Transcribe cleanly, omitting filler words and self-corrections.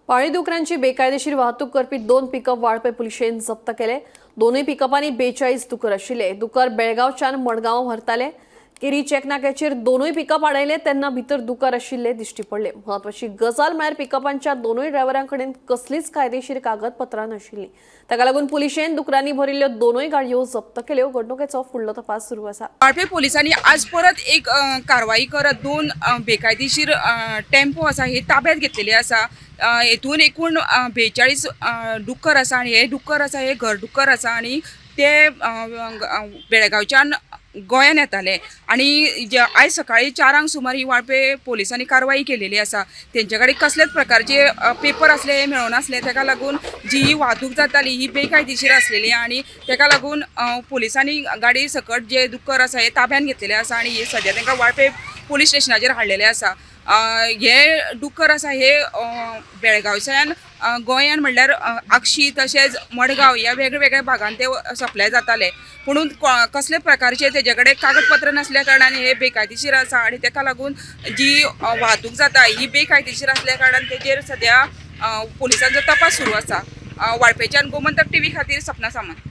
पाळीव डुकरांची बेकायदेशीर वाहतूक करपी 2 पिकअप वाळपय पुलिशेन जप्त केले। दोनूय पिकअपांनी 42 दुकर आशिल्ले। दुकर बेळगावच्यान मडगांव व्हरताले। केरी चेक नाक्याचेर दोनूय पिकअप आडयले तेन्ना भितर दुकर आशिल्ले दिश्टी पडले। महत्वाची गजाल म्हळ्यार पिकअपांच्या दोनूय ड्रायव्हरांकडेन कसलीच कायदेशीर कागदपत्रां नाशिल्लीं। ताका लागून पुलिशेन दुकरांनी भरिल्ल्यो दोनूय गाडयो जप्त केल्यो। घडणुकेचो फुडलो तपास सुरू आसा। वाळपय पोलिसांनी आज परत एक कारवाई करत 2 बेकायदेशीर टेम्पो आसा हे ताब्यात घेतलेले आसा। हेतून एकूण 42 डुक्कर आसा आणि हे डुक्कर आसा हे घर डुक्कर आसा आणि ते बेळगांवच्यान गोंयान येताले आणि आयज सकाळी 4 सुमार ही वाळपय पोलिसांनी कारवाई केलेली आसा। तेंचे कडेन कसलेच प्रकारचे पेपर असले हे मेळून आसले, ताका लागून जी ही वाहतूक जाताली ही बेकायदेशीर आसलेली आणि ताका लागून पोलिसांनी गाडी सकट जे डुक्कर आसा हे ताब्यान घेतलेले आसा आणि हे सध्या तांकां वाळपय पोलीस स्टेशनाचेर हाडलेले आसा। हे डुक्कर आसा हे बेळगांवच्यान गोंयान म्हणल्यार आक्षी तशेंच मडगांव ह्या वेगवेगळ्या भागांत ते सप्लाय जाताले, पुणून कसले प्रकारचे तेजे कडेन कागदपत्र नासल्या कारणान हे बेकायदेशीर आसा आणि ताका लागून जी वाहतूक जाता ही बेकायदेशीर असल्या कारणान तेजेर सध्या पोलिसांचो तपास सुरू आसा। वाळपयच्यान गोमंतक टीव्ही खातीर सपना सामंत।